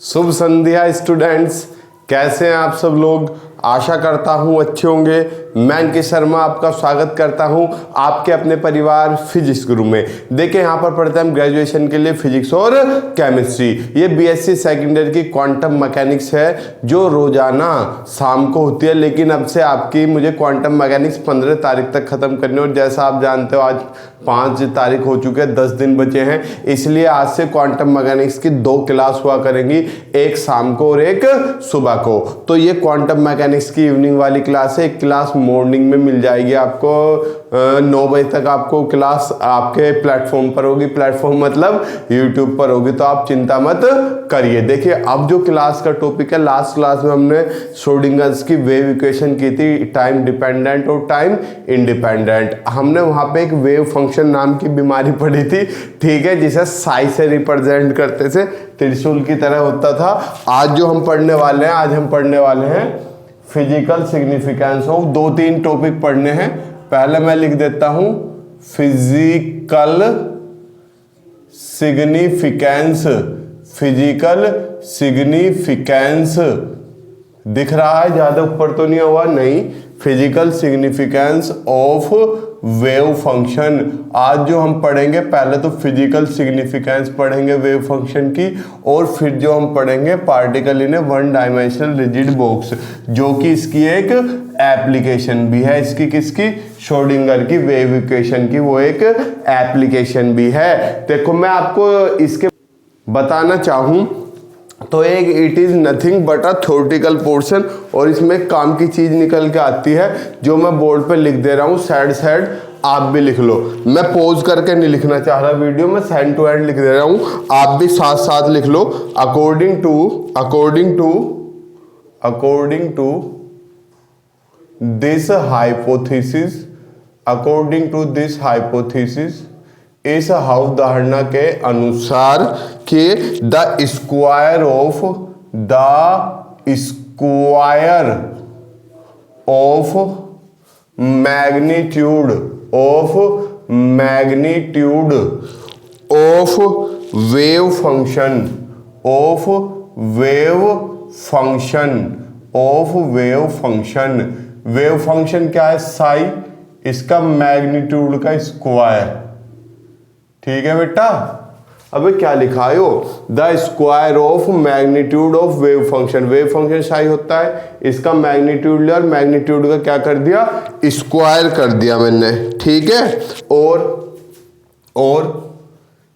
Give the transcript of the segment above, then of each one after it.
शुभ संध्या students, कैसे हैं आप सब लोग। आशा करता हूं अच्छे होंगे। मैं अंकित शर्मा आपका स्वागत करता हूं आपके अपने परिवार फिजिक्स गुरु में। देखिए यहाँ पर पढ़ते हैं हम ग्रेजुएशन के लिए फिजिक्स और केमिस्ट्री। ये बीएससी सेकेंड ईयर की क्वांटम मैकेनिक्स है जो रोजाना शाम को होती है, लेकिन अब से आपकी मुझे क्वांटम मैकेनिक्स 15 तारीख तक खत्म करनी है। और जैसा आप जानते हो आज 5 तारीख हो चुके हैं, 10 दिन बचे हैं, इसलिए आज से क्वांटम मैकेनिक्स की 2 क्लास हुआ करेंगी, एक शाम को और एक सुबह को। तो ये क्वांटम मैकेनिक्स की इवनिंग वाली क्लास है। एक क्लास मॉर्निंग में मिल जाएगी आपको 9 बजे तक। आपको क्लास आपके प्लेटफॉर्म पर होगी, प्लेटफॉर्म मतलब यूट्यूब पर होगी, तो आप चिंता मत करिए। देखिए अब जो क्लास का टॉपिक है, लास्ट क्लास में हमने श्रोडिंगर्स की वेव इक्वेशन की थी, टाइम डिपेंडेंट और टाइम इंडिपेंडेंट। हमने वहां पे एक वेव फंक्शन नाम की बीमारी पढ़ी थी, ठीक है, जिसे साई से रिप्रेजेंट करते थे, त्रिशूल की तरह होता था। आज जो हम पढ़ने वाले हैं, आज हम पढ़ने वाले हैं फिजिकल सिग्निफिकेंस ऑफ 2-3 टॉपिक पढ़ने हैं। पहले मैं लिख देता हूं फिजिकल सिग्निफिकेंस। फिजिकल सिग्निफिकेंस दिख रहा है, ज्यादा ऊपर तो नहीं हुआ, नहीं। Physical significance of wave function. आज जो हम पढ़ेंगे, पहले तो फिजिकल सिग्निफिकेंस पढ़ेंगे वेव फंक्शन की, और फिर जो हम पढ़ेंगे particle in A 1 dimensional rigid box, जो कि इसकी एक एप्लीकेशन भी है। इसकी किसकी? श्रोडिंगर की वेव इक्वेशन की, वो एक एप्लीकेशन भी है। देखो मैं आपको इसके बताना चाहूं तो एक it is nothing but a theoretical portion, और इसमें काम की चीज निकल के आती है जो मैं बोर्ड पे लिख दे रहा हूँ। साइड साइड आप भी लिख लो, मैं पोज करके नहीं लिखना चाह रहा वीडियो में, हैंड टू हैंड लिख दे रहा हूँ, आप भी साथ साथ लिख लो। अकॉर्डिंग टू दिस हाइपोथेसिस इस अवधारणा के अनुसार कि the square of magnitude of wave function क्या है? साई, इसका मैग्नीट्यूड का स्क्वायर, ठीक है बेटा। अबे क्या लिखा है? The square of magnitude of wave function psi होता है, इसका मैग्नीट्यूड लिया और मैग्नीट्यूड का क्या कर दिया? स्क्वायर कर दिया मैंने, ठीक है। और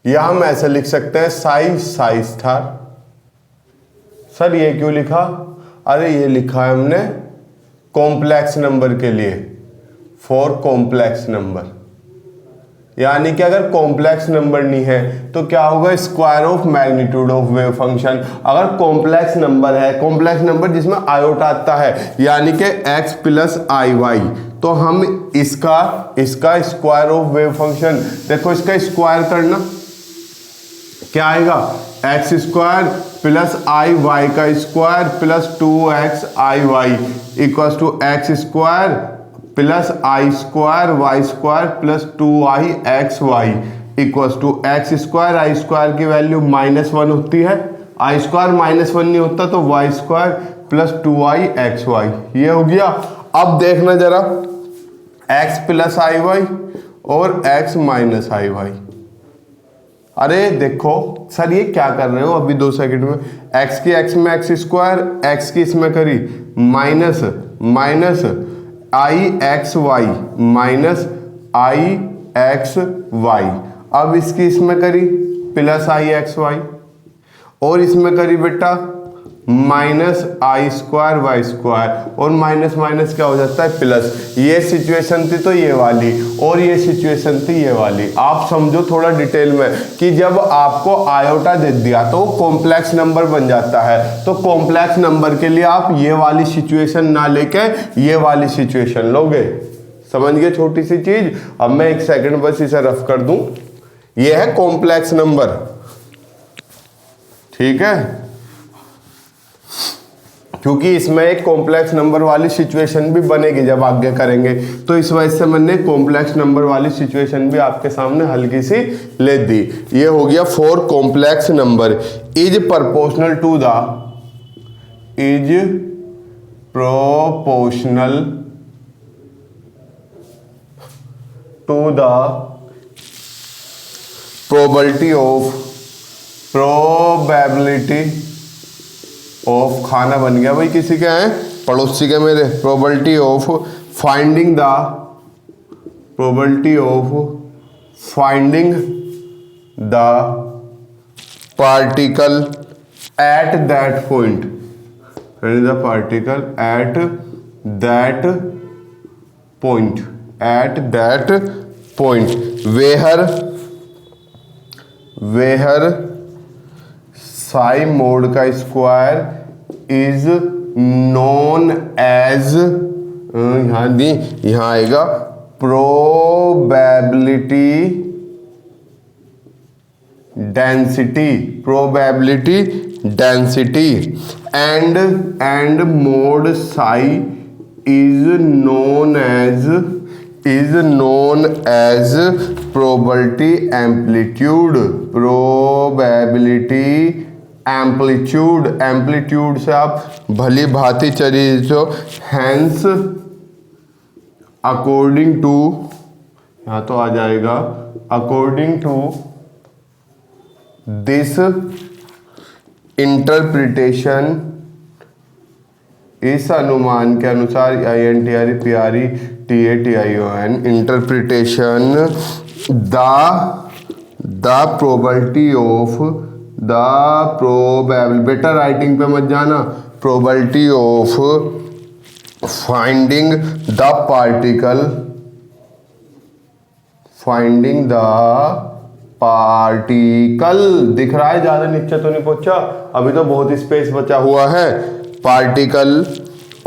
यहां हम ऐसे लिख सकते हैं साई स्टार। सर ये क्यों लिखा? अरे ये लिखा है हमने कॉम्प्लेक्स नंबर के लिए, फॉर कॉम्प्लेक्स नंबर, यानी कि अगर कॉम्प्लेक्स नंबर नहीं है तो क्या होगा? Square of magnitude of wave function. अगर कॉम्प्लेक्स नंबर है, कॉम्प्लेक्स नंबर जिसमें आयोटा आता है, यानी कि x प्लस आई वाई, तो हम इसका स्क्वायर ऑफ वेव फंक्शन, देखो इसका स्क्वायर करना क्या आएगा? X square plus i y का square plus 2x i y equal to x square plus i square y square plus 2i x y equal to x square. I square की value -1 होती है, i square -1 नहीं होता, तो y square plus 2i x y, ये हो गया। अब देखना जरा, x प्लस आई वाई और x माइनस आई वाई। अरे देखो सर ये क्या कर रहे हो अभी 2 सेकंड में? x की x में एक्स स्क्वायर, x की इसमें करी माइनस आई एक्स वाई माइनस आई एक्स वाई। अब इसकी इसमें करी प्लस आई एक्स वाई, और इसमें करी बेटा माइनस आई स्क्वायर वाई स्क्वायर, और माइनस माइनस क्या हो जाता है? प्लस। ये सिचुएशन थी तो ये वाली, और ये सिचुएशन थी ये वाली। आप समझो थोड़ा डिटेल में कि जब आपको आयोटा दे दिया तो कॉम्प्लेक्स नंबर बन जाता है, तो कॉम्प्लेक्स नंबर के लिए आप ये वाली सिचुएशन ना लेके ये वाली सिचुएशन लोगे। समझ गए छोटी सी चीज? अब मैं 1 सेकंड बस इसे रफ कर दूं। ये है कॉम्प्लेक्स नंबर, ठीक है, क्योंकि इसमें एक कॉम्प्लेक्स नंबर वाली सिचुएशन भी बनेगी जब आगे करेंगे, तो इस वजह से मैंने कॉम्प्लेक्स नंबर वाली सिचुएशन भी आपके सामने हल्की सी ले दी। ये हो गया for complex number. Is proportional to the, is proportional to the probability of खाना बन गया भाई किसी का है, पड़ोसी के मेरे, probability of finding the particle at that point, the particle at that point where psi mod का स्क्वायर इज नोन एज, यहाँ आएगा probability density and mod psi is known as probability amplitude से आप भली भांति चली जो, हैंस अकॉर्डिंग टू, यहाँ तो आ जाएगा अकॉर्डिंग टू दिस इंटरप्रिटेशन, इस अनुमान के अनुसार, INTRPRETATION interpretation, the probability of बेटा राइटिंग पे मत जाना, probability of finding the particle दिख रहा है, ज्यादा नीचे तो नहीं पहुंचा, अभी तो बहुत स्पेस बचा हुआ है, particle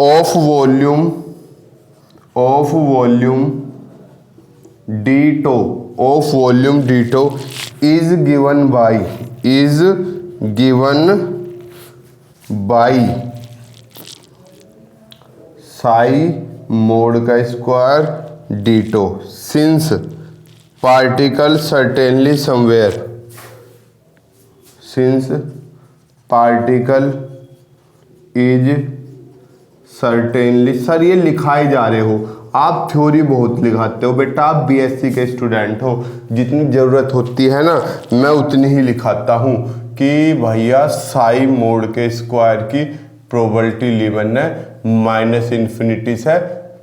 of volume d tau is given by psi mod का square d tau, since particle certainly somewhere, is certainly, sir ये लिखाए जा रहे हो आप, थ्योरी बहुत लिखाते हो बेटा, आप बीएससी के स्टूडेंट हो, जितनी ज़रूरत होती है ना मैं उतनी ही लिखाता हूँ कि भैया साई मोड के स्क्वायर की प्रोबेबिलिटी लिवन है -इन्फिनिटी से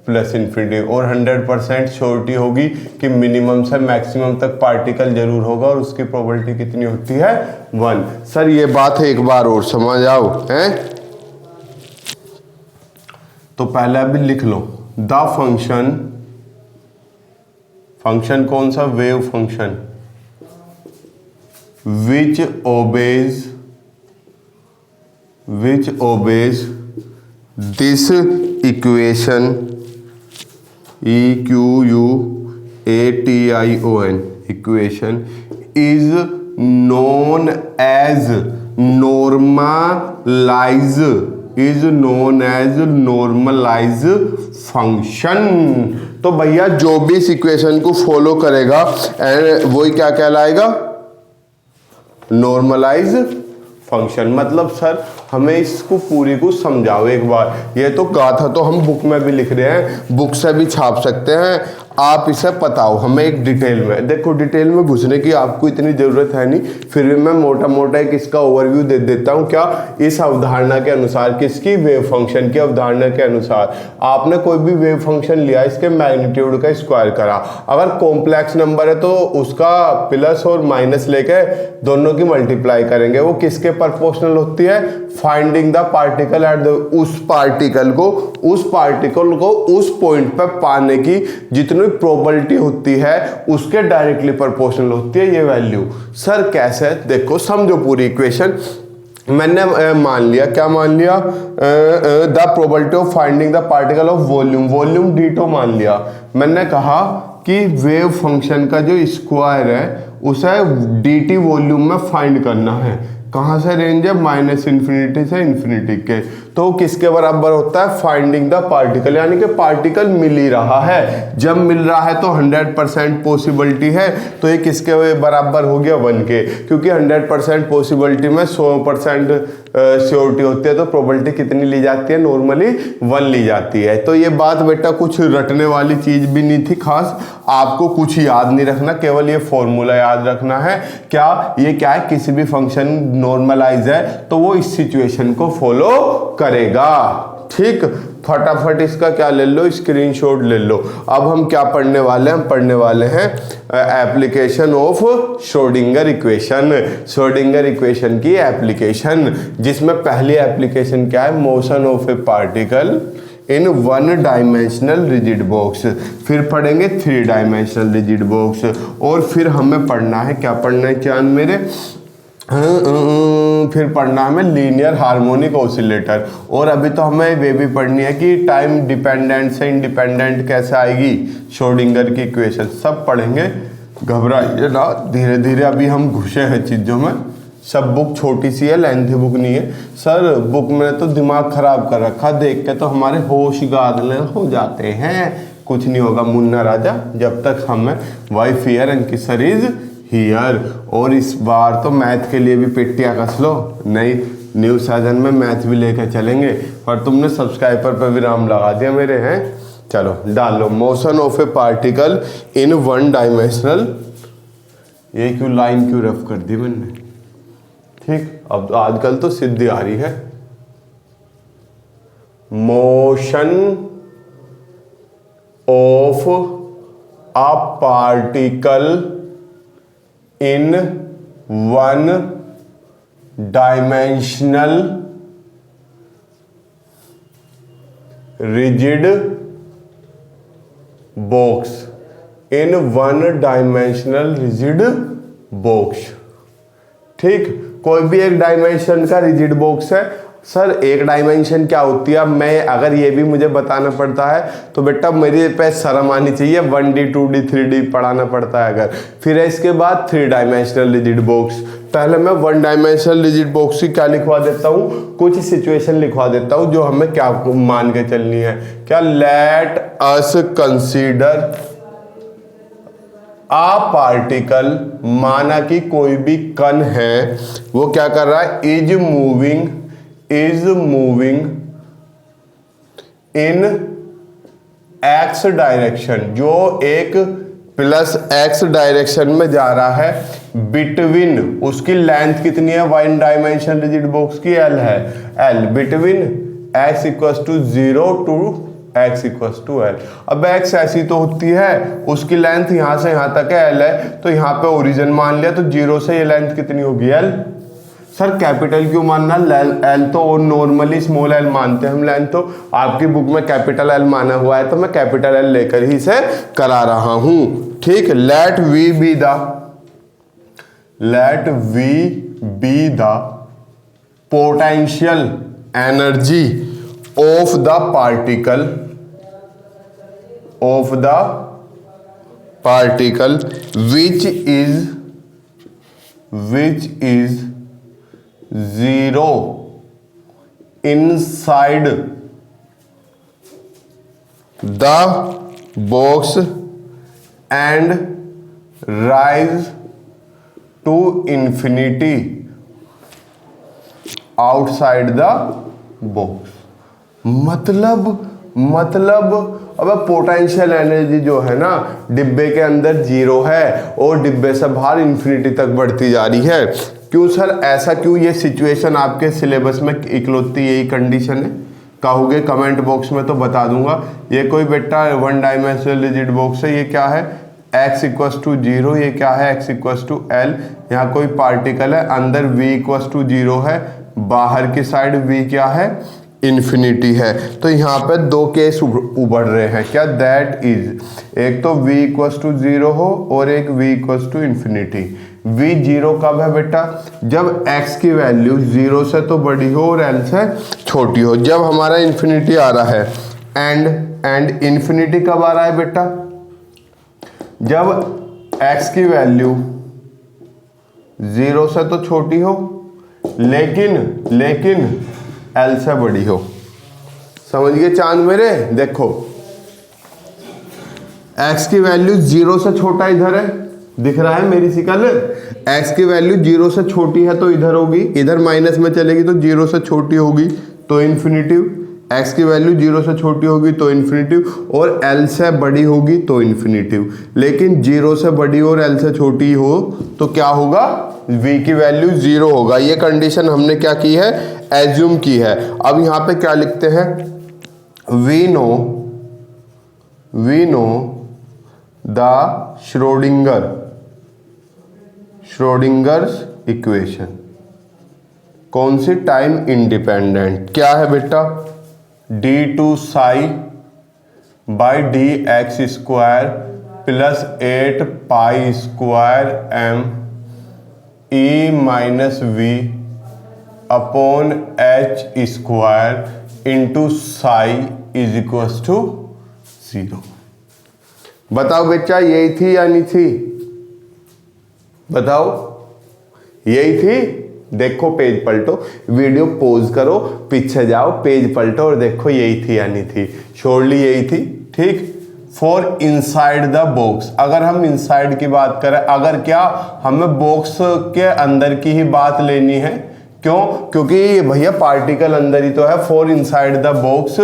+इन्फिनिटी, और 100% श्योरिटी होगी कि मिनिमम से मैक्सिमम तक पार्टिकल जरूर होगा, और उसकी प्रोबेबिलिटी कितनी होती है 1। सर ये बात है, एक बार और समझ आओ हैं, तो पहले अभी लिख लो, द फंक्शन कौन सा, wave function, which obeys this equation, EQUATION equation, is known as normalise function. तो भैया जो भी इस इक्वेशन को फॉलो करेगा वही क्या कहलाएगा, नॉर्मलाइज फंक्शन। मतलब सर हमें इसको पूरी को समझाओ एक बार, ये तो गाथा तो हम बुक में भी लिख रहे हैं, बुक से भी छाप सकते हैं, आप इसे बताओ हमें एक डिटेल में। देखो डिटेल में घुसने की आपको इतनी ज़रूरत है नहीं, फिर भी मैं मोटा मोटा एक इसका ओवरव्यू दे देता हूँ। क्या इस अवधारणा के अनुसार, किसकी, वेव फंक्शन की अवधारणा के अनुसार, आपने कोई भी वेव फंक्शन लिया, इसके मैग्नीट्यूड का स्क्वायर करा, अगर कॉम्प्लेक्स नंबर है तो उसका प्लस और माइनस लेके दोनों की मल्टीप्लाई करेंगे, वो किसके प्रोपोर्शनल होती है, finding the particle at the, उस पार्टिकल को उस पॉइंट पर पाने की जितनी प्रोबेबिलिटी होती है उसके डायरेक्टली प्रोपोर्शनल होती है ये वैल्यू। सर कैसे, देखो समझो पूरी इक्वेशन। मैंने मान लिया, क्या मान लिया, the probability of finding the particle of volume ditto मान लिया। मैंने कहा कि वेव फंक्शन का जो स्क्वायर है उसे dt वॉल्यूम में फाइंड करना है। कहाँ से रेंज है, माइनस इन्फिनिटी से इन्फिनिटी के। तो किसके बराबर होता है, फाइंडिंग द पार्टिकल, यानी कि पार्टिकल मिल ही रहा है। जब मिल रहा है तो 100% पॉसिबिलिटी है, तो ये किसके बराबर हो गया, 1 के, क्योंकि 100% पॉसिबिलिटी में 100% श्योरिटी होती है, तो प्रोबेबिलिटी कितनी ली जाती है, नॉर्मली 1 ली जाती है। तो ये बात बेटा कुछ रटने वाली चीज भी नहीं थी खास, आपको कुछ याद नहीं रखना, केवल ये फॉर्मूला याद रखना है। क्या ये क्या है, किसी भी फंक्शन नॉर्मलाइज है तो वो इस सिचुएशन को फॉलो करेगा। ठीक, फटाफट इसका क्या ले लो, स्क्रीनशॉट ले लो। अब हम क्या पढ़ने वाले हैं, हम पढ़ने वाले हैं application of Schrodinger equation, Schrodinger equation की एप्लीकेशन, जिसमें पहली एप्लीकेशन क्या है, motion of a particle in 1 dimensional rigid box, फिर पढ़ेंगे 3 डायमेंशनल रिजिड बॉक्स, और फिर हमें पढ़ना है, क्या पढ़ना है चांद मेरे, फिर पढ़ना हमें लीनियर हार्मोनिक ऑसिलेटर। और अभी तो हमें वे भी पढ़नी है कि टाइम डिपेंडेंट से इंडिपेंडेंट कैसे आएगी श्रोडिंगर की इक्वेशन, सब पढ़ेंगे, घबराइए ना, धीरे धीरे अभी हम घुसे हैं चीज़ों में। सब बुक छोटी सी है, लेंथी बुक नहीं है सर, बुक में तो दिमाग खराब कर रखा, देख के तो हमारे होश गादले हो जाते हैं। कुछ नहीं होगा मुन्ना राजा, जब तक हमें why fear and kisser is here. और इस बार तो मैथ के लिए भी पेटियाँ कस लो, नई न्यू सेशन में मैथ भी लेकर चलेंगे, पर तुमने सब्सक्राइबर पर विराम लगा दिया मेरे, हैं। चलो डाल लो, motion of a particle in 1 dimensional, ये क्यों लाइन क्यों रफ कर दी मैंने, ठीक, अब आजकल तो सिद्धि आ रही है। Motion of a particle in 1 dimensional rigid box, in 1 dimensional rigid box. ठीक, कोई भी एक डायमेंशन का रिजिड बॉक्स है। सर एक डायमेंशन क्या होती है, मैं अगर ये भी मुझे बताना पड़ता है तो बेटा मेरे पे शर्म आनी चाहिए, 1D 2D 3D पढ़ाना पड़ता है अगर। फिर है इसके बाद 3 डायमेंशनल रिजिड बॉक्स। पहले मैं 1 डायमेंशनल रिजिड बॉक्स की क्या लिखवा देता हूँ, कुछ सिचुएशन लिखवा देता हूँ जो हमें क्या मान के चलनी है। क्या, लेट अस कंसीडर आ पार्टिकल, माना कि कोई भी कण है वो क्या कर रहा है, is moving in x direction, जो एक प्लस एक्स डायरेक्शन में जा रहा है, बिटवीन, उसकी लेंथ कितनी है 1 डायमेंशन रिजिड बॉक्स की, एल है, L, between x equals to 0 to x equals to L. अब x ऐसी तो होती है, उसकी लेंथ यहां से यहां तक है, l है, तो यहां पे ओरिजिन मान लिया, तो 0 से ये लेंथ कितनी होगी, l। सर कैपिटल क्यों मानना, l तो नॉर्मली स्मॉल l मानते हैं हम, लेंथ तो आपकी बुक में कैपिटल L माना हुआ है, तो मैं कैपिटल L लेकर ही इसे करा रहा हूं। ठीक, let v be the potential energy of the particle which is 0 inside the box and rise to infinity outside the box। मतलब अब पोटेंशियल एनर्जी जो है ना डिब्बे के अंदर 0 है और डिब्बे से बाहर इन्फिनिटी तक बढ़ती जा रही है। क्यों सर, ऐसा क्यों, ये सिचुएशन आपके सिलेबस में इकलौती यही कंडीशन है, कहोगे कमेंट बॉक्स में तो बता दूंगा। ये कोई बेटा 1 डायमेंशनल रिजिड बॉक्स है, ये क्या है, x इक्वल्स टू 0, ये क्या है, x इक्वल्स टू एल, यहाँ कोई पार्टिकल है, अंदर v इक्वल्स टू 0 है, बाहर की साइड v क्या है, इन्फिनिटी है। तो यहाँ पे 2 केस उभर रहे हैं, क्या, दैट इज, एक तो v इक्वल्स टू 0 हो और एक v equals to infinity. v 0 कब है बेटा, जब x की वैल्यू 0 से तो बड़ी हो और l से छोटी हो, जब हमारा इन्फिनिटी आ रहा है। एंड इन्फिनिटी कब आ रहा है बेटा, जब x की वैल्यू 0 से तो छोटी हो लेकिन L से बड़ी हो। समझ गए चांद मेरे? देखो x की वैल्यू 0 से छोटा इधर है, दिख रहा है मेरी शिकल? x की वैल्यू 0 से छोटी है तो इधर होगी, इधर माइनस में चलेगी तो 0 से छोटी होगी तो इन्फिनिटिव, x की वैल्यू 0 से छोटी होगी तो इन्फिनिटिव, और L से बड़ी होगी तो इन्फिनिटिव। लेकिन 0 से बड़ी और L से छोटी हो तो क्या होगा? v की वैल्यू 0 होगा। ये कंडीशन हमने क्या की है? एज्यूम की है। अब यहाँ पे क्या लिखते हैं? We know the Schrodinger's equation. कौन सी? Time independent. क्या है बेटा? d2 psi by D x square plus 8 pi square m e minus V upon H square into psi is equal to 0। बताओ बेटा यही थी या नहीं थी? बताओ यही थी? देखो पेज पलटो, वीडियो पॉज करो, पीछे जाओ, पेज पलटो और देखो यही थी या नहीं थी। श्योरली यही थी। ठीक। फॉर इनसाइड द बॉक्स, अगर हम इनसाइड की बात करें, अगर क्या हमें बॉक्स के अंदर की ही बात लेनी है। क्यों? क्योंकि भैया पार्टिकल अंदर ही तो है। For inside the box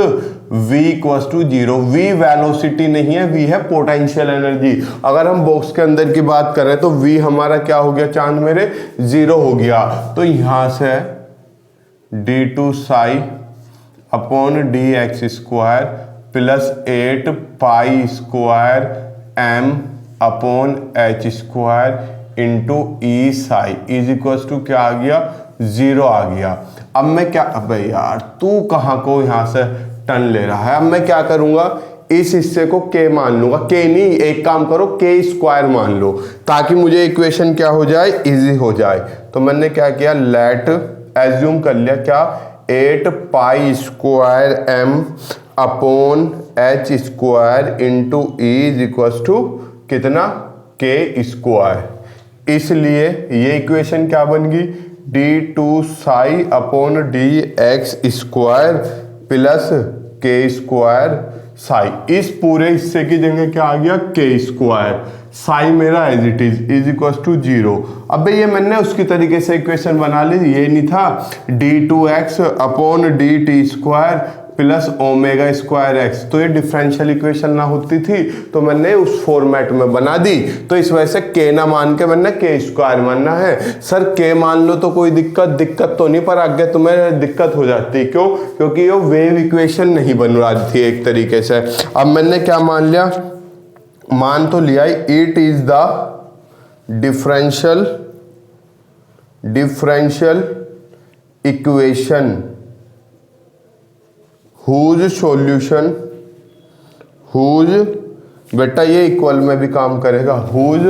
v equals to 0। v velocity नहीं है, v है पोटेंशियल एनर्जी। अगर हम बॉक्स के अंदर की बात करें तो v हमारा क्या हो गया चांद मेरे? 0 हो गया। तो यहां से d2 psi upon d x square plus 8 pi square m upon H square into E psi is equals to क्या आ गया? 0 आ गया। अब मैं क्या, अबे यार तू कहाँ को यहाँ से टन ले रहा है? अब मैं क्या करूंगा? इस हिस्से को k मान लूंगा। k नहीं, एक काम करो k स्क्वायर मान लो, ताकि मुझे इक्वेशन क्या हो जाए? इजी हो जाए। तो मैंने क्या किया? लेट एज्यूम कर लिया क्या? 8 pi square m upon H square into E is equal to कितना? k square. इसलिए ये इक्वेशन क्या बन गई? d2 psi upon d x square plus k square psi. इस पूरे हिस्से की जगह क्या आ गया? k square. साई मेरा as it is equal to 0। अब ये मैंने उसकी तरीके से इक्वेशन बना ली। ये नहीं था d2x upon D T square plus omega square x, तो ये डिफरेंशियल इक्वेशन ना होती थी तो मैंने उस फॉर्मेट में बना दी। तो इस वजह से k ना मान के मैंने k स्क्वायर मानना है। सर k मान लो तो कोई दिक्कत तो नहीं, पर आगे तुम्हें दिक्कत हो जाती। क्यों? क्योंकि ये वेव इक्वेशन नहीं बन रही थी एक तरीके से। अब मैंने क्या मान लिया? मान तो लिया it is the differential equation whose solution, whose बेटा ये इक्वल में भी काम करेगा, whose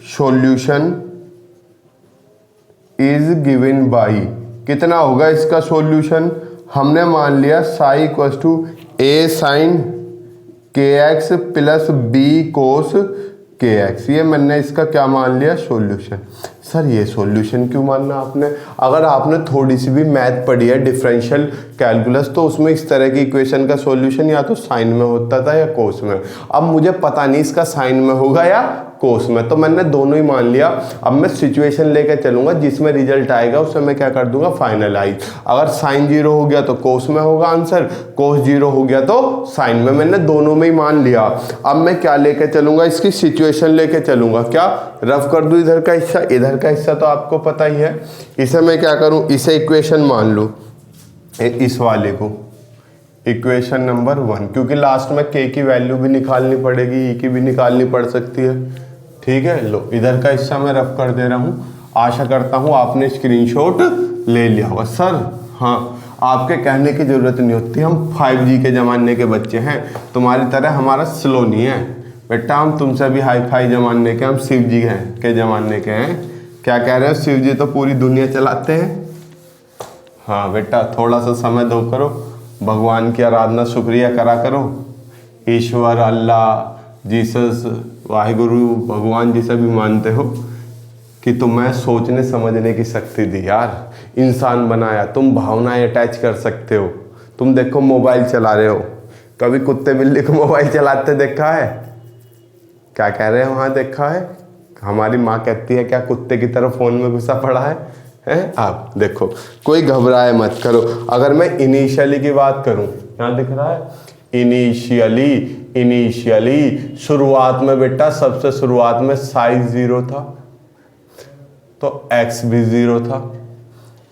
solution is given by, कितना होगा इसका सॉल्यूशन? हमने मान लिया psi equal to A sine k x plus B cos k x. ये मैंने इसका क्या मान लिया? सॉल्यूशन। सर ये सॉल्यूशन क्यों मानना आपने? अगर आपने थोड़ी सी भी मैथ पढ़ी है, डिफरेंशियल कैलकुलस, तो उसमें इस तरह की इक्वेशन का सॉल्यूशन या तो साइन में होता था या कोस में। अब मुझे पता नहीं इसका साइन में होगा या कोस में, तो मैंने दोनों ही मान लिया। अब मैं सिचुएशन लेकर चलूंगा, जिसमें रिजल्ट आएगा उससे मैं क्या कर दूंगा? फाइनलाइज। अगर साइन 0 हो गया तो कोस में होगा आंसर, कोस 0 हो गया तो साइन में। मैंने दोनों में ही मान लिया। अब मैं क्या लेके चलूंगा? इसकी सिचुएशन लेके चलूंगा। क्या रफ कर दूं? इधर का हिस्सा, इधर का हिस्सा तो आपको पता ही है। इसे मैं क्या करूं? इसे इक्वेशन मान लूं, इस वाले को इक्वेशन नंबर 1, क्योंकि लास्ट में k की वैल्यू भी निकालनी पड़ेगी, e की भी निकालनी पड़ सकती है। ठीक है, लो इधर का हिस्सा मैं रफ कर दे रहा हूँ। आशा करता हूँ आपने स्क्रीनशॉट ले लिया होगा। सर हाँ, आपके कहने की ज़रूरत नहीं होती, हम 5G के ज़माने के बच्चे हैं, तुम्हारी तरह हमारा स्लो नहीं है बेटा। हम तुमसे भी हाई फाई ज़माने के, हम शिव जी के ज़माने के हैं। क्या कह रहे हो? शिव जी तो पूरी दुनिया चलाते हैं। हाँ बेटा, थोड़ा सा समय दो करो, भगवान की आराधना शुक्रिया करा करो। ईश्वर, अल्लाह, जीसस, वाहिगुरु, भगवान जिसे भी मानते हो, कि तुम्हें सोचने समझने की शक्ति दी यार। इंसान बनाया। तुम भावनाएं अटैच कर सकते हो। तुम देखो मोबाइल चला रहे हो, कभी कुत्ते बिल्ली को मोबाइल चलाते देखा है? क्या कह रहे हो? हाँ देखा है। हमारी माँ कहती है क्या कुत्ते की तरह फोन में घुसा पड़ा है? हैं? आप देखो, कोई घबराए मत करो। अगर मैं इनिशियली की बात करूं, यहाँ दिख रहा है इनिशियली शुरुआत में बेटा, सबसे शुरुआत में साइज 0 था तो x भी 0 था।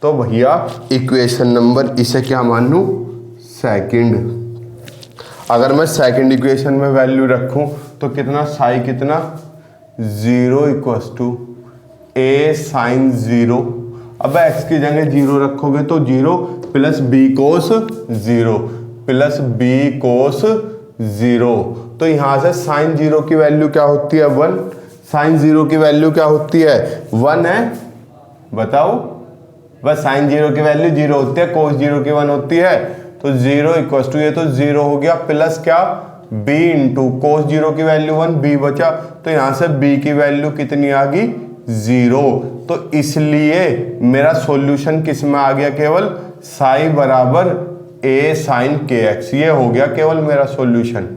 तो भैया इक्वेशन नंबर इसे क्या मान लूं? सेकंड। अगर मैं सेकंड इक्वेशन में वैल्यू रखूं तो कितना, साई कितना 0 इक्वस टू a साइन 0। अब x की जगह 0 रखोगे तो 0 प्लस b कोस 0 प्लस b कोस 0। तो यहां से साइन 0 की वैल्यू क्या होती है? 1। साइन 0 की वैल्यू क्या होती है? 1 है। बताओ, बस साइन 0 की वैल्यू 0 होती है, कोस 0 की 1 होती है। तो 0 इक्वस टू, ये तो 0 हो गया, प्लस क्या b इंटू कोस 0 की वैल्यू 1, b बचा। तो यहां से b की वैल्यू कितनी आ गई? 0। तो इसलिए मेरा सॉल्यूशन किस में आ गया? केवल साई बराबर a साइन kx। ये हो गया केवल मेरा सॉल्यूशन।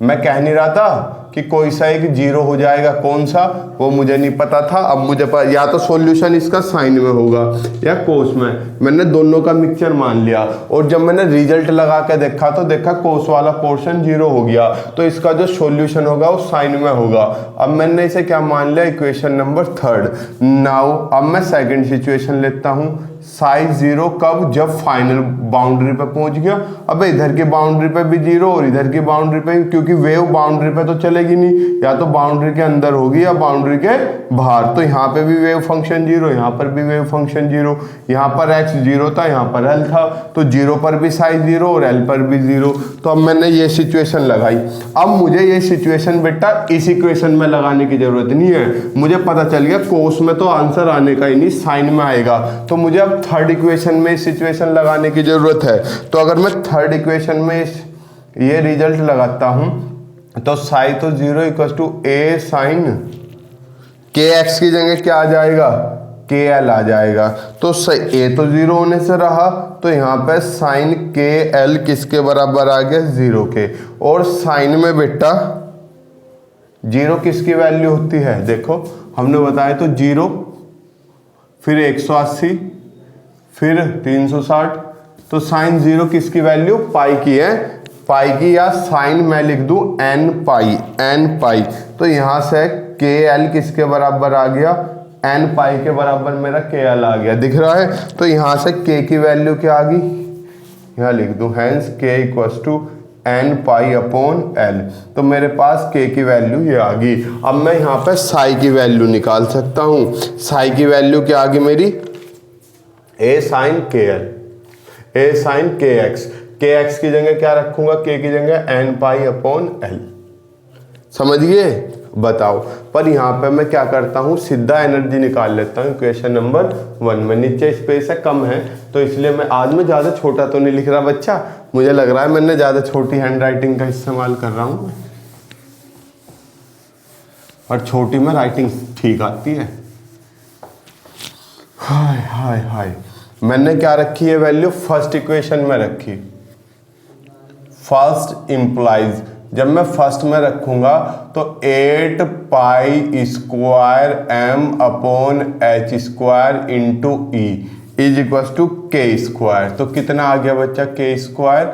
मैं कह नहीं रहा था कि कोई सा एक 0 हो जाएगा, कौन सा वो मुझे नहीं पता था। अब मुझे पता, या तो सॉल्यूशन इसका साइन में होगा या कोस में। मैंने दोनों का मिक्सचर मान लिया और जब मैंने रिजल्ट लगा के देखा तो देखा कोस वाला पोर्शन 0 हो गया। तो इसका जो सॉल्यूशन होगा वो साइन में होगा। अब मैंने इसे क्या मान लिया? Equation number 3। नाउ अब मैं सेकंड सिचुएशन लेता हूं। साइज 0 कब? जब फाइनल बाउंड्री पे पहुंच गया। अब इधर की बाउंड्री पे भी 0 और इधर की बाउंड्री पे, क्योंकि वेव बाउंड्री पे तो चलेगी नहीं, या तो बाउंड्री के अंदर होगी या बाउंड्री के बाहर। तो यहाँ पे भी वेव फंक्शन 0, यहाँ पर भी वेव फंक्शन 0। यहाँ पर x 0 था, यहाँ पर l था, तो 0 पर भी साइज 0 और l पर भी 0। तो अब मैंने ये सिचुएशन लगाई। अब मुझे ये सिचुएशन बेटा इस इक्वेशन में लगाने की जरूरत नहीं है। मुझे पता चल गया कोस में तो आंसर आने का ही नहीं, साइन में आएगा। तो मुझे अब थर्ड इक्वेशन में इस सिचुएशन लगाने की जरूरत है। तो अगर मैं थर्ड इक्वेशन में ये रिजल्ट लगाता हूं तो साई तो 0 equal to a sine kx की जगह क्या आ जाएगा? kl आ जाएगा। तो a तो 0 होने से रहा, तो यहाँ पे साइन kl किसके बराबर आ गया? 0 के। और साइन में बेटा 0 किसकी वैल्यू होती है? देखो हमने बताया तो 0, फिर 180, फिर 360। तो साइन 0 किसकी वैल्यू? पाई की है, पाई की, या साइन मैं लिख दूं n पाई। तो यहां से kl किसके बराबर आ गया? n पाई के बराबर मेरा kl आ गया, दिख रहा है। तो यहां से k की वैल्यू क्या आ गई? यहां लिख दूं hence k equals to n pi upon l। तो मेरे पास k की वैल्यू ये आ गई। अब मैं यहाँ पे साई की वैल्यू निकाल सकता हूँ। साई की वैल्यू क्या आ गई मेरी? a sine kl, a sine kx। kx की जगह क्या रखूंगा? k की जगह n पाई अपॉन l। समझ गए? बताओ। पर यहाँ पे मैं क्या करता हूँ? सीधा एनर्जी निकाल लेता हूँ इक्वेशन नंबर 1 में। नीचे स्पेस है, कम है, तो इसलिए मैं आज में ज़्यादा छोटा तो नहीं लिख रहा बच्चा। मुझे लग रहा है मैंने ज़्यादा छोटी हैंड राइटिंग का इस्तेमाल कर रहा हूँ, और छोटी में राइटिंग ठीक आती है। हाय हाय हाय। मैंने क्या रखी है वैल्यू? फर्स्ट इक्वेशन में रखी। फर्स्ट इम्प्लाइज, जब मैं फर्स्ट में रखूंगा तो 8 pi square m upon h square into E is equal to k square. तो कितना आ गया बच्चा? k square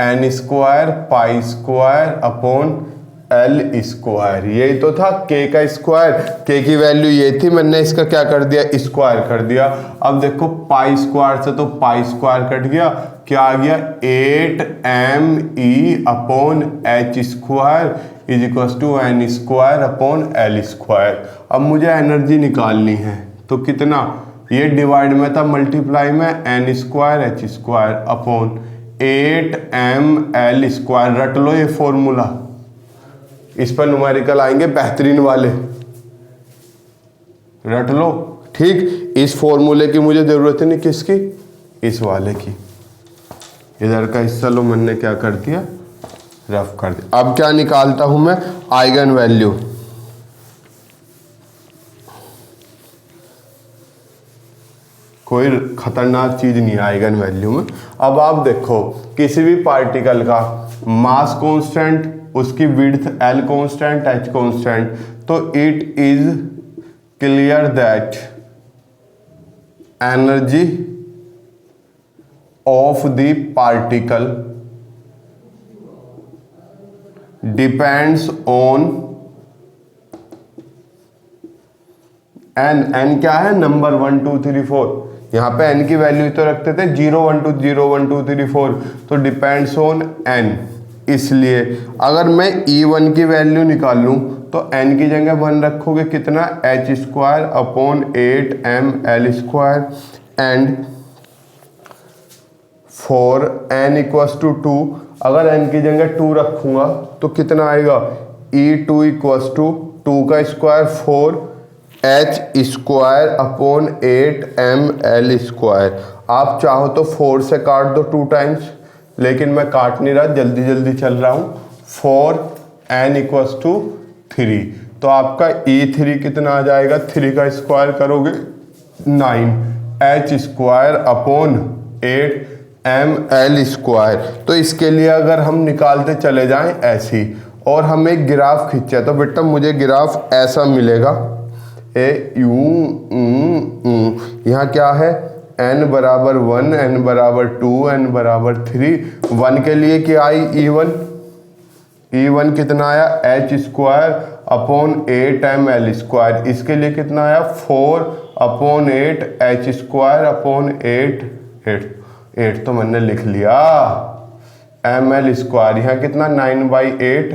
n square pi square upon l square. यही तो था k का स्क्वायर। k की वैल्यू ये थी, मैंने इसका क्या कर दिया? स्क्वायर कर दिया। अब देखो पाई स्क्वायर से तो पाई स्क्वायर कट गया, क्या आ गया? 8me upon h square is equal to n square upon l square. अब मुझे एनर्जी निकालनी है, तो कितना? ये डिवाइड में था, मल्टीप्लाई में n square h square upon 8ml square. रट लो ये फॉर्मूला, इस पर न्यूमेरिकल आएंगे बेहतरीन वाले, रट लो। ठीक, इस फॉर्मूले की मुझे जरूरत नहीं, किसकी? इस वाले की। इधर का हिस्सा लो मैंने क्या कर दिया? रफ कर दिया। अब क्या निकालता हूं मैं? Eigen value. कोई खतरनाक चीज़ नहीं है आइगन वैल्यू में। अब आप देखो किसी भी पार्टिकल का मास कांस्टेंट, उसकी width L constant, H constant, तो it is clear that energy of the particle depends on n क्या है, नंबर 1 2 3 4, यहाँ पे n की वैल्यू तो रखते थे 0 1 2 0 1 2 3 4, तो डिपेंड्स ऑन n। इसलिए अगर मैं E1 की वैल्यू निकाल लूँ तो n की जगह 1 रखोगे कितना, h square upon 8ml² and for n equals to 2 अगर n की जगह 2 रखूँगा तो कितना आएगा, E2 इक्वस टू 2 का square 4h square upon 8ml²। आप चाहो तो 4 से काट दो 2 टाइम्स, लेकिन मैं काट नहीं रहा, जल्दी जल्दी चल रहा हूँ। 4n इक्वस टू 3, तो आपका E3 कितना आ जाएगा, 3 का स्क्वायर करोगे 9h स्क्वायर अपॉन 8ml²। तो इसके लिए अगर हम निकालते चले जाएं ऐसी, और हम एक ग्राफ खींचे तो बेटा मुझे ग्राफ ऐसा मिलेगा, यहाँ क्या है, n बराबर 1, n बराबर 2, n बराबर 3। 1 के लिए क्या आई, E1 कितना आया, h स्क्वायर अपॉन 8ml²। इसके लिए कितना आया, 4 अपॉन 8 h स्क्वायर अपॉन 8 तो मैंने लिख लिया ml²। यहाँ कितना, 9/8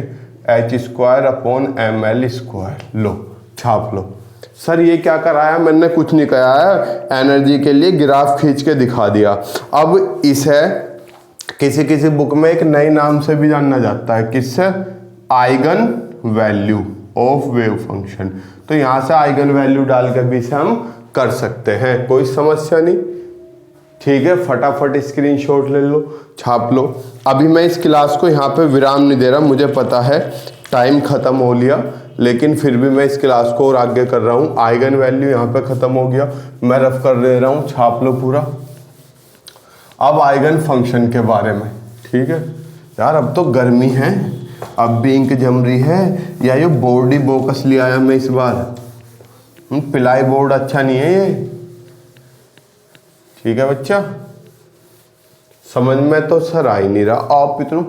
h स्क्वायर अपॉन ml²। लो छाप लो। सर ये क्या कराया, मैंने कुछ नहीं कराया, एनर्जी के लिए ग्राफ खींच के दिखा दिया। अब इसे किसी किसी बुक में एक नए नाम से भी जाना जाता है, किससे, eigen value of wave function. तो यहाँ से आइगन वैल्यू डाल के भी इसे हम कर सकते हैं, कोई समस्या नहीं। ठीक है, फटाफट स्क्रीनशॉट ले लो, छाप लो। अभी मैं इस क्लास को यहाँ पे विराम नहीं दे रहा, मुझे पता है टाइम ख़त्म हो लिया, लेकिन फिर भी मैं इस क्लास को और आगे कर रहा हूँ। आइगन वैल्यू यहाँ पे ख़त्म हो गया, मैं रफ कर दे रहा हूँ, छाप लो पूरा। अब आइगन फंक्शन के बारे में, ठीक है यार, अब तो गर्मी है, अब भी इंक जम रही है, या ये बोर्ड ही बोकस ले आया मैं इस बार, पिलाई बोर्ड अच्छा नहीं है ये। ठीक है बच्चा, समझ में तो सर आ ही नहीं रहा, आप इतना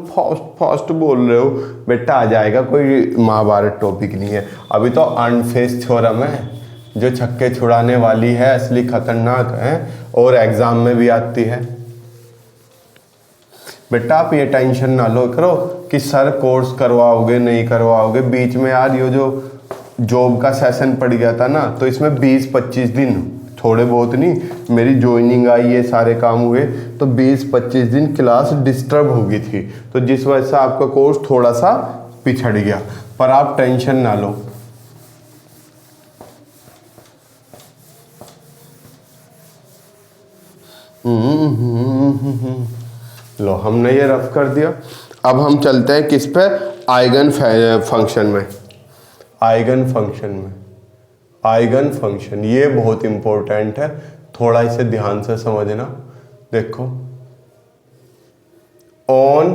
फास्ट बोल रहे हो। बेटा आ जाएगा, कोई महाभारत टॉपिक नहीं है, अभी तो अनफेस थ्योरम है जो छक्के छुड़ाने वाली है, असली खतरनाक है और एग्जाम में भी आती है। बेटा आप ये टेंशन ना लो करो कि सर कोर्स करवाओगे नहीं करवाओगे। बीच में यार ये जो जॉब का सेशन पड़ गया था ना, तो इसमें 20-25 दिन, थोड़े बहुत नहीं, मेरी ज्वाइनिंग आई, ये सारे काम हुए, तो 20-25 दिन क्लास डिस्टर्ब हो गई थी, तो जिस वजह से आपका कोर्स थोड़ा सा पिछड़ गया। पर आप टेंशन ना लो, लो हमने ये रफ कर दिया। अब हम चलते हैं किस पे, आइगन फंक्शन में। आइगन फंक्शन ये बहुत इंपॉर्टेंट है, थोड़ा इसे ध्यान से समझना। देखो, on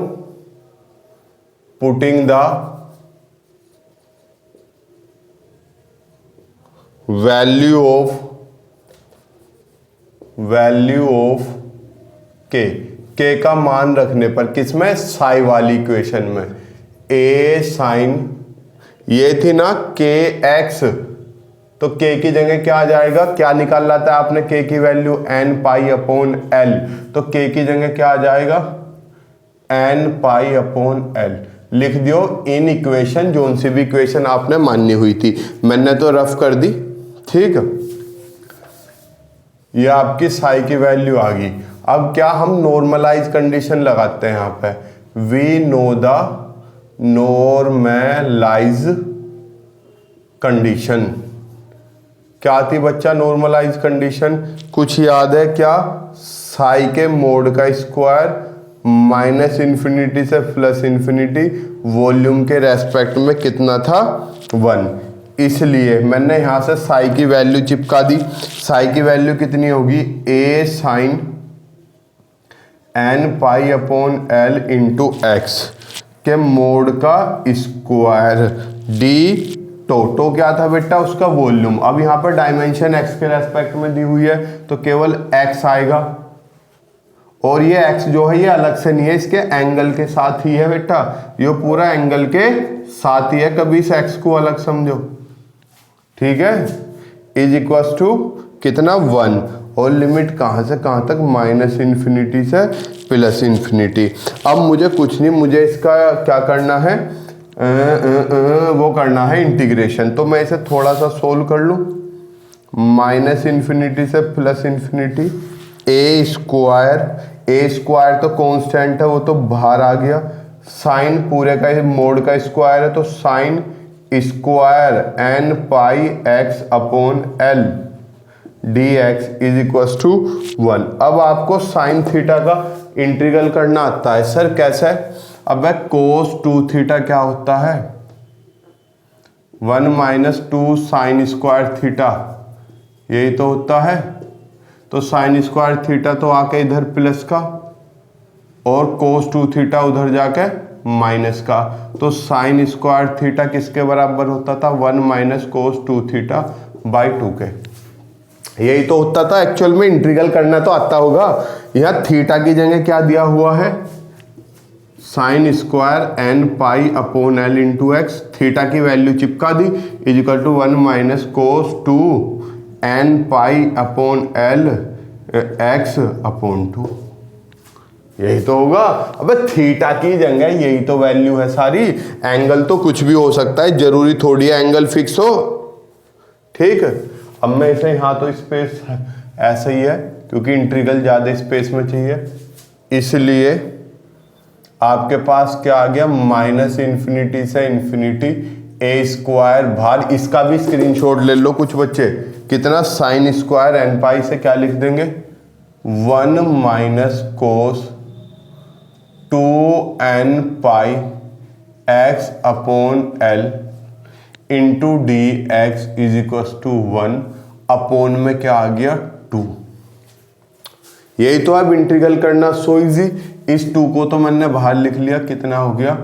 putting the value of के का मान रखने पर, किसमें, साई वाली इक्वेशन में, a साइन, ये थी ना kx, तो k की जगह क्या आ जाएगा, क्या निकाल लाता है आपने k की value, n pi upon l, तो k की जगह क्या आ जाएगा, n पाई अपॉन l। लिख दियो इन इक्वेशन, जोन सी भी इक्वेशन आपने माननी हुई थी, मैंने तो रफ कर दी। ठीक है, ये आपकी साई की वैल्यू आ गई। अब क्या हम नॉर्मलाइज कंडीशन लगाते हैं यहाँ पे, we know the normalise condition. क्या थी बच्चा नॉर्मलाइज कंडीशन, कुछ याद है क्या, साई के मोड का स्क्वायर -∞ से +∞, वॉल्यूम के रेस्पेक्ट में कितना था, 1। इसलिए मैंने यहाँ से साई की वैल्यू चिपका दी। साई की वैल्यू कितनी होगी, A sine N pi upon L into X के मोड का स्क्वायर डी टोटो क्या था बेटा, उसका वॉल्यूम। अब यहाँ पर डायमेंशन एक्स के रेस्पेक्ट में दी हुई है तो केवल एक्स आएगा, और ये एक्स जो है ये अलग से नहीं है, इसके एंगल के साथ ही है बेटा, ये पूरा एंगल के साथ ही है, कभी इस एक्स को अलग समझो, ठीक है। इज इक्वल टू कितना 1, और लिमिट कहाँ से कहाँ तक, माइनस इन्फिनिटी से प्लस इन्फिनिटी। अब मुझे कुछ नहीं, मुझे इसका क्या करना है, वो करना है इंटीग्रेशन। तो मैं इसे थोड़ा सा सोल्व कर लूँ, माइनस इन्फिनिटी से प्लस इन्फिनिटी, ए स्क्वायर तो कांस्टेंट है, वो तो बाहर आ गया, साइन पूरे का मोड का स्क्वायर है तो sine square N pi x upon l d x is equal to 1। अब आपको साइन थीटा का इंटीग्रल करना आता है, सर कैसे। अब कोस 2 थीटा क्या होता है, 1 माइनस 2 साइन स्क्वायर थीटा, यही तो होता है। तो साइन स्क्वायर थीटा तो आके इधर प्लस का, और कोस 2 थीटा उधर जाके माइनस का, तो साइन स्क्वायर थीटा किसके बराबर होता था, 1 माइनस कोस 2 थीटा बाई 2 के, यही तो होता था। एक्चुअल में इंटीग्रल करना तो आता होगा। यहाँ थीटा की जगह क्या दिया हुआ है, sine square N pi upon L into X, theta की वैल्यू चिपका दी, is equal to 1 minus cos 2 N pi upon L X upon 2, यही तो होगा। अबे थीटा की जगह यही तो वैल्यू है सारी, एंगल तो कुछ भी हो सकता है, जरूरी थोड़ी एंगल फिक्स हो, ठीक है। अब मैं इसे यहाँ तो स्पेस ऐसे ही है क्योंकि इंटीग्रल ज़्यादा स्पेस में चाहिए, इसलिए आपके पास क्या आ गया, माइनस इन्फिनिटी से इन्फिनिटी ए स्क्वायर बाहर, इसका भी स्क्रीनशॉट ले लो कुछ बच्चे, कितना साइन स्क्वायर एन पाई से क्या लिख देंगे, 1 minus cos 2 N pi x upon L into d x is equal to 1 upon में क्या आ गया 2। यही तो अब इंटीग्रल करना सो इजी। इस 2 को तो मैंने बाहर लिख लिया, कितना हो गया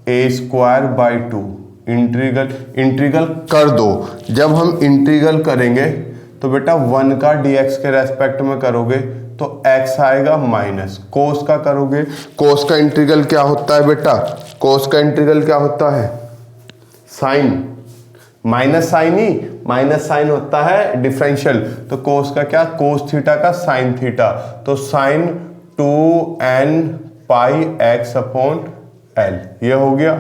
ए स्क्वायर बाई 2। इंटीग्रल कर दो, जब हम इंटीग्रल करेंगे तो बेटा 1 का dx के रेस्पेक्ट में करोगे तो x आएगा माइनस, कोस का करोगे, कोस का इंटीग्रल क्या होता है बेटा, कोस का इंटीग्रल क्या होता है, साइन माइनस साइन ही, माइनस साइन होता है डिफरेंशियल, तो कोस का क्या, कोस थीटा का साइन थीटा, तो साइन 2n पाई x अपॉन एल, ये हो गया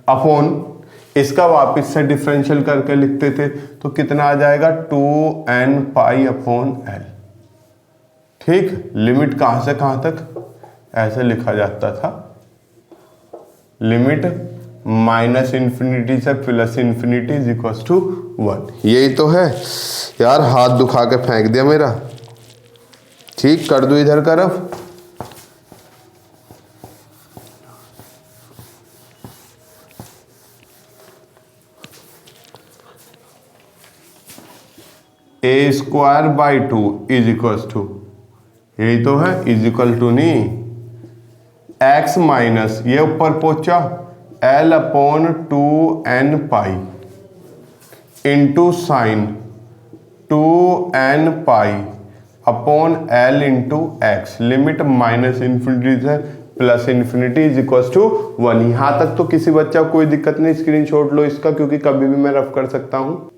अपॉन इसका वापस से डिफरेंशियल करके लिखते थे तो कितना आ जाएगा 2n पाई अपॉन एल, ठीक। लिमिट कहां से कहां तक ऐसे लिखा जाता था, लिमिट माइनस इन्फिनिटी से plus infinity is equal to 1। यही तो है यार, हाथ दुखा के फेंक दिया मेरा, ठीक कर दो इधर का rough. A square by 2 is equal to, यही तो है, इज इक्वल टू नहीं, एक्स माइनस ये ऊपर पहुंचा L upon 2n pi into sine 2n pi upon L into X, limit minus infinity से plus infinity is equal to 1। यहाँ तक तो किसी बच्चा कोई दिक्कत नहीं, स्क्रीनशॉट लो इसका, क्योंकि कभी भी मैं रफ कर सकता हूँ।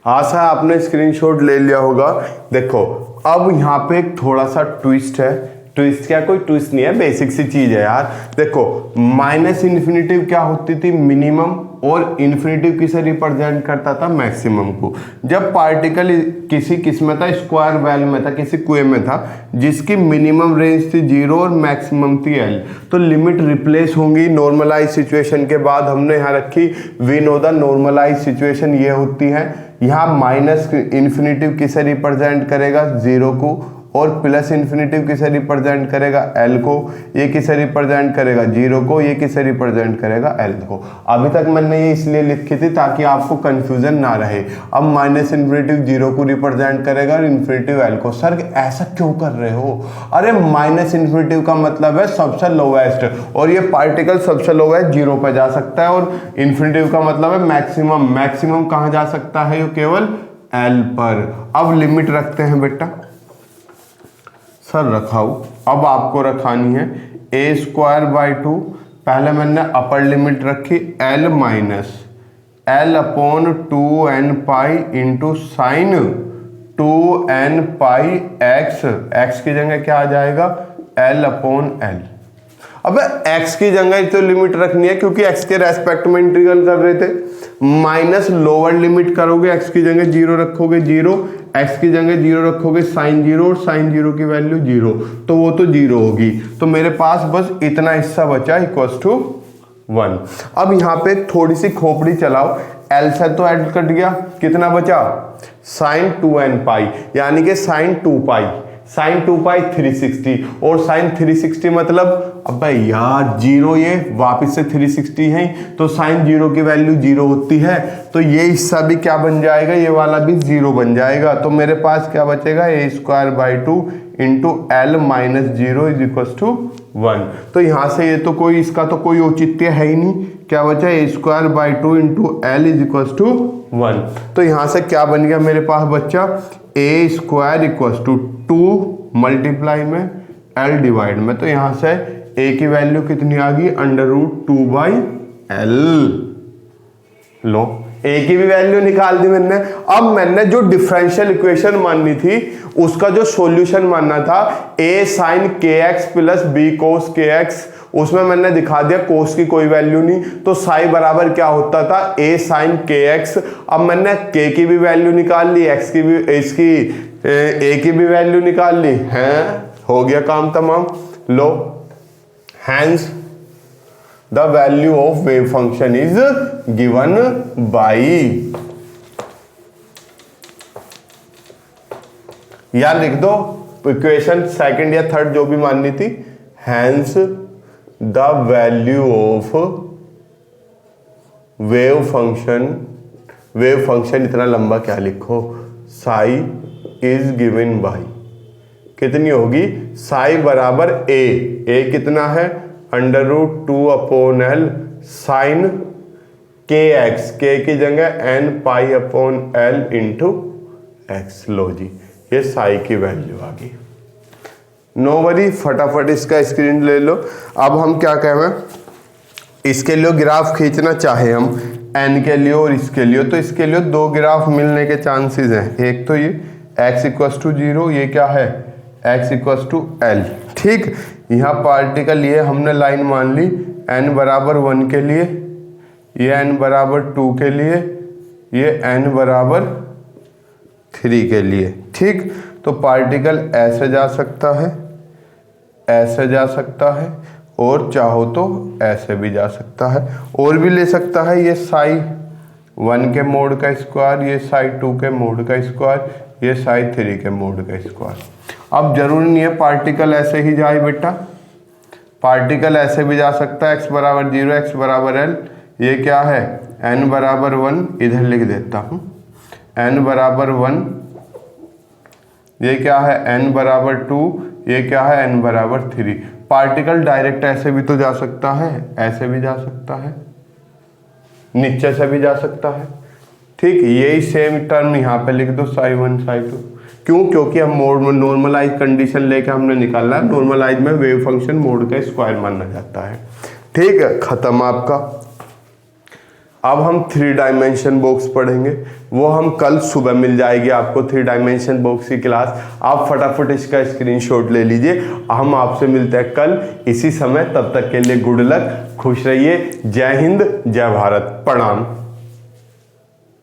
आशा है आपने स्क्रीनशॉट ले लिया होगा। देखो अब यहाँ पे एक थोड़ा सा ट्विस्ट है, ट्विस्ट क्या, कोई ट्विस्ट नहीं है, बेसिक सी चीज है यार। देखो माइनस इन्फिनिटिव क्या होती थी, मिनिमम, और इन्फिनिटिव किसे रिप्रेजेंट करता था, मैक्सिमम को। जब पार्टिकल किसी किस में था, स्क्वायर वेल में था, किसी कुएं में था, जिसकी मिनिमम रेंज थी 0 और मैक्सिमम थी L, तो लिमिट रिप्लेस होंगी। नॉर्मलाइज सिचुएशन के बाद हमने यहाँ रखी we know the normalise situation ये होती है। यहाँ माइनस इन्फिनिटिव किसे रिप्रेजेंट करेगा, 0 को, और प्लस इन्फिनेटिव किसे रिप्रेजेंट करेगा, एल को। ये किसे रिप्रेजेंट करेगा, 0 को। ये किसे रिप्रेजेंट करेगा, एल को। अभी तक मैंने ये इसलिए लिखी थी ताकि आपको कंफ्यूजन ना रहे। अब माइनस इन्फिनेटिव 0 को रिप्रेजेंट करेगा और इन्फिनेटिव एल को। सर ऐसा क्यों कर रहे हो? अरे माइनस इन्फिनेटिव का मतलब है सबसे लोवेस्ट, और ये पार्टिकल सबसे लोवेस्ट 0 पर जा सकता है, और इन्फिनेटिव का मतलब है मैक्सिमम। मैक्सिमम कहाँ जा सकता है, केवल एल पर। अब लिमिट रखते हैं बेटा। सर रखाऊ, अब आपको रखानी है a²/2। पहले मैंने अपर लिमिट रखी l माइनस l/2n पाई इंटू साइन 2n पाई x। x की जगह क्या आ जाएगा, l/l। अब x की जगह तो लिमिट रखनी है क्योंकि x के रेस्पेक्ट में इंटीग्रल कर रहे थे। माइनस लोअर लिमिट करोगे, x की जगह 0 रखोगे 0, x की जगह 0 रखोगे साइन 0, और साइन 0 की वैल्यू 0, तो वो तो 0 होगी। तो मेरे पास बस इतना हिस्सा बचा इक्वल्स टू 1। अब यहाँ पे थोड़ी सी खोपड़ी चलाओ, एल से तो एड कट गया, कितना बचा, साइन 2n पाई, यानी कि साइन 2 पाई। साइन 2 पाई 360, और साइन 360 मतलब अबे यार 0, ये वापस से 360 है, तो साइन 0 की वैल्यू 0 होती है, तो ये हिस्सा भी क्या बन जाएगा, ये वाला भी 0 बन जाएगा। तो मेरे पास क्या बचेगा, a²/2 into l minus 0 is equal to 1। तो यहाँ से ये तो कोई, इसका तो कोई औचित्य है ही नहीं। क्या बचा, a²/2 into l is equal to 1। तो यहाँ से क्या बन गया मेरे पास बच्चा, a² इक्वल टू 2 मल्टीप्लाई में l डिवाइड में। तो यहाँ से a की वैल्यू कितनी आ गई, √2/l। लो a की भी वैल्यू निकाल दी मैंने। अब मैंने जो डिफरेंशियल इक्वेशन माननी थी उसका जो सॉल्यूशन मानना था a sin kx plus b cos kx, उसमें मैंने दिखा दिया cos की कोई वैल्यू नहीं, तो साई बराबर क्या होता था, a sin kx। अब मैंने k की भी वैल्यू निकाल ली, x की भी, इसकी a की भी वैल्यू निकाल ली है, हो गया काम तमाम। लो hence the value of wave function is given by, यार लिख दो इक्वेशन सेकंड या थर्ड जो भी माननी थी। hence the value of wave function इतना लंबा क्या लिखो, साई इज गिवन बाई, कितनी होगी, साई बराबर a कितना है, √2/l साइन kx, k की जगह n π/l इंटू x। लो जी, ये साई की वैल्यू आ गई। नो वरी, फटाफट इसका स्क्रीन ले लो। अब हम क्या कह रहे हैं, इसके लिए ग्राफ खींचना चाहे हम n के लिए और इसके लिए, तो इसके लिए दो ग्राफ मिलने के चांसेस हैं। एक तो ये x इक्वल्स टू 0, ये क्या है, x इक्वल्स टू l। ठीक, यहाँ पार्टिकल ये हमने लाइन मान ली n बराबर 1 के लिए, ये n बराबर 2 के लिए, ये n बराबर 3 के लिए। ठीक, तो पार्टिकल ऐसे जा सकता है, ऐसे जा सकता है, और चाहो तो ऐसे भी जा सकता है, और भी ले सकता है। ये साई 1 के मोड का स्क्वायर, ये साई 2 के मोड का स्क्वायर, ये साई 3 के मोड का स्क्वायर। अब जरूरी नहीं है पार्टिकल ऐसे ही जाए बेटा, पार्टिकल ऐसे भी जा सकता है, x बराबर 0, x बराबर l। ये क्या है, n बराबर 1, इधर लिख देता हूँ, n बराबर 1, ये क्या है, n बराबर 2, ये क्या है, n बराबर 3। पार्टिकल डायरेक्ट ऐसे भी तो जा सकता है, ऐसे भी जा सकता है, नीचे से भी जा सकता है। ठीक, यही सेम टर्म यहाँ पे लिख दो, साई 1 साई 2। क्यों, क्योंकि हम मोड में नॉर्मलाइज कंडीशन लेके हमने निकाला है, नॉर्मलाइज में वेव फंक्शन मोड का स्क्वायर माना जाता है। ठीक है, खत्म आपका। अब हम 3 डायमेंशन बॉक्स पढ़ेंगे, वो हम कल सुबह मिल जाएगी आपको 3 डायमेंशन बॉक्स की क्लास। आप फटाफट इसका स्क्रीनशॉट ले लीजिए। हम आपसे मिलते हैं कल इसी समय, तब तक के लिए गुड लक, खुश रहिए। जय हिंद, जय भारत, प्रणाम।